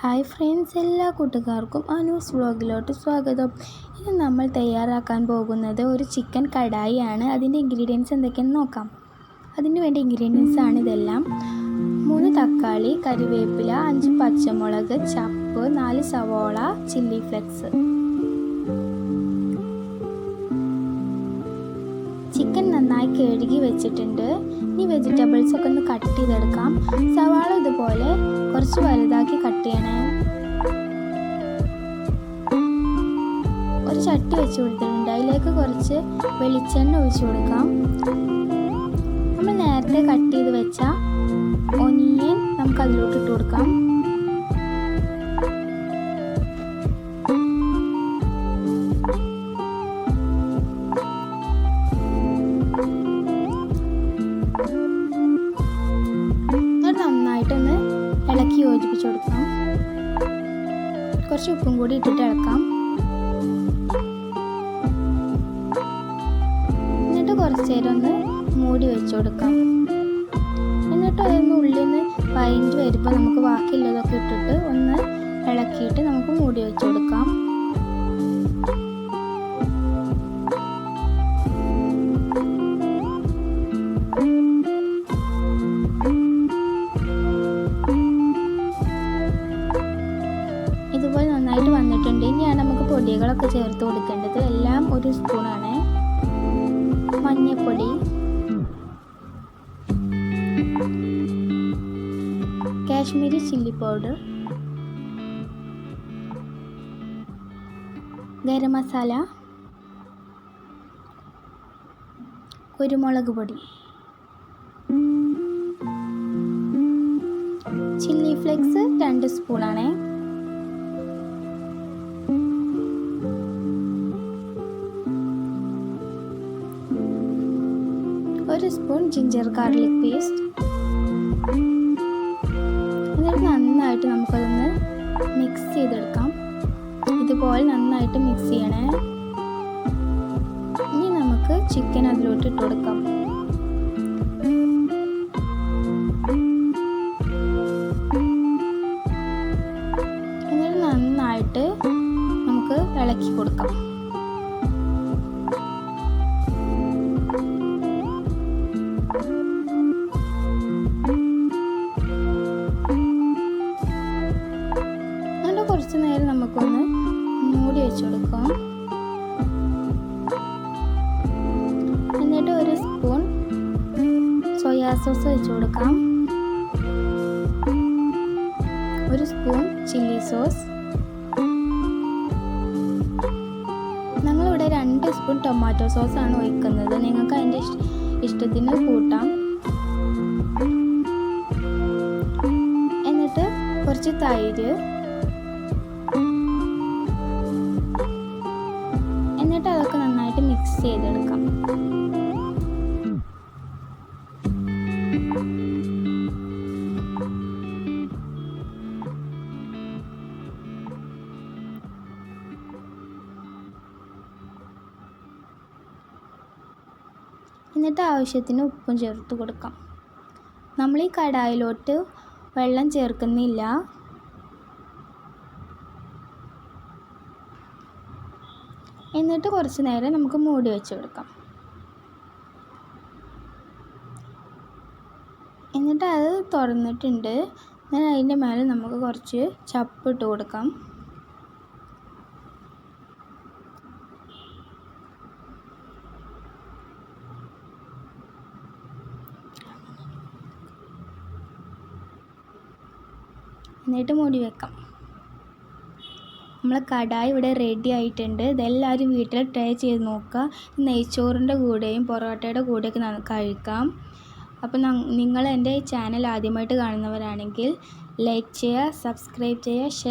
Hi friends, എല്ലാ കൂട്ടുകാർക്കും അനൂസ് വ്ളോഗിലോട്ട് സ്വാഗതം. ഇന്ന് നമ്മൾ തയ്യാറാക്കാൻ പോകുന്നത് ഒരു ചിക്കൻ കടായി ആണ്. അതിൻ്റെ ഇൻഗ്രീഡിയൻസ് എന്തൊക്കെയെന്ന് നോക്കാം. അതിന് വേണ്ട ഇൻഗ്രീഡിയൻസ് ആണ് ഇതെല്ലാം. 3 തക്കാളി, കറിവേപ്പില, 5 പച്ചമുളക്, ചപ്പ്, 4 സവോള, ചില്ലി ഫ്ലെക്സ്. ചിക്കൻ നന്നായി കഴുകി വെച്ചിട്ടുണ്ട്. ഈ വെജിറ്റബിൾസ് ഒക്കെ ഒന്ന് കട്ട് ചെയ്തെടുക്കാം. സവാള ഇതുപോലെ കുറച്ച് വലുതാക്കി കട്ട് ചെയ്യണേ. ഒരു ചട്ടി വെച്ച് കൊടുത്തിട്ടുണ്ട്. അതിലേക്ക് കുറച്ച് വെളിച്ചെണ്ണ ഒഴിച്ചു കൊടുക്കാം. നമ്മൾ നേരത്തെ കട്ട് ചെയ്ത് വെച്ച ഒനിയൻ നമുക്ക് അതിലോട്ട് ഇട്ട് കൊടുക്കാം. നന്നായിട്ടൊന്ന് ഇളക്കി യോജിപ്പിച്ച് കൊടുക്കാം. കുറച്ച് ഉപ്പും കൂടി ഇട്ടിട്ട് ഇളക്കാം. എന്നിട്ട് കുറച്ച് നേരം ഒന്ന് മൂടി വെച്ച് കൊടുക്കാം. എന്നിട്ട് അതൊന്ന് ഉള്ളിൽ നിന്ന് വഴറ്റി വരുമ്പോൾ നമുക്ക് ബാക്കിയുള്ളതൊക്കെ ഇട്ടിട്ട് ഒന്ന് ഇളക്കിയിട്ട് നമുക്ക് മൂടി വെച്ച് കൊടുക്കാം. ഇതുപോലെ നന്നായിട്ട് വന്നിട്ടുണ്ട്. ഇനിയാണ് നമുക്ക് പൊടികളൊക്കെ ചേർത്ത് കൊടുക്കേണ്ടത്. എല്ലാം 1 സ്പൂണാണ്. മഞ്ഞൾപ്പൊടി, കാശ്മീരി ചില്ലി പൗഡർ, ഗരം മസാല, കുരുമുളക് പൊടി, ചില്ലി ഫ്ലെക്സ് 2 സ്പൂണാണ്. ഒരു സ്പൂൺ ജിഞ്ചർ ഗാർലിക് പേസ്റ്റ്. എന്നിട്ട് നന്നായിട്ട് നമുക്കതൊന്ന് മിക്സ് ചെയ്തെടുക്കാം. ഇതുപോലെ നന്നായിട്ട് മിക്സ് ചെയ്യണേ. ഇനി നമുക്ക് ചിക്കൻ അതിലോട്ട് ഇട്ട് കൊടുക്കാം. എന്നിട്ട് നന്നായിട്ട് നമുക്ക് ഇളക്കി കൊടുക്കാം. കുറച്ച് നേരം നമുക്കൊന്ന് മൂടി വെച്ച് കൊടുക്കാം. എന്നിട്ട് 1 സ്പൂൺ സോയാ സോസ് വെച്ച് കൊടുക്കാം. 1 സ്പൂൺ ചില്ലി സോസ്. ഞങ്ങളിവിടെ 2 സ്പൂൺ ടൊമാറ്റോ സോസാണ് ഒഴിക്കുന്നത്. നിങ്ങൾക്ക് അതിൻ്റെ ഇഷ്ടത്തിന് കൂട്ടാം. എന്നിട്ട് കുറച്ച് തൈര്. എന്നിട്ട് അതൊക്കെ നന്നായിട്ട് മിക്സ് ചെയ്തെടുക്കാം. എന്നിട്ട് ആവശ്യത്തിന് ഉപ്പും ചേർത്ത് കൊടുക്കാം. നമ്മൾ ഈ കടായിലോട്ട് വെള്ളം ചേർക്കുന്നില്ല. എന്നിട്ട് കുറച്ച് നേരം നമുക്ക് മൂടി വെച്ച് കൊടുക്കാം. എന്നിട്ട് അത് തുറന്നിട്ടുണ്ട്. എന്നാൽ അതിൻ്റെ മേലെ നമുക്ക് കുറച്ച് ചപ്പ് ഇട്ട് കൊടുക്കാം. എന്നിട്ട് മൂടി വെക്കാം. നമ്മളെ കടായി ഇവിടെ റെഡി ആയിട്ടുണ്ട്. ഇതെല്ലാവരും വീട്ടിൽ ട്രൈ ചെയ്ത് നോക്കുക. നെയ്ച്ചോറിൻ്റെ കൂടെയും പൊറോട്ടയുടെ കൂടെയൊക്കെ കഴിക്കാം. അപ്പോൾ നിങ്ങൾ എൻ്റെ ചാനൽ ആദ്യമായിട്ട് കാണുന്നവരാണെങ്കിൽ ലൈക്ക് ചെയ്യുക, സബ്സ്ക്രൈബ് ചെയ്യുക,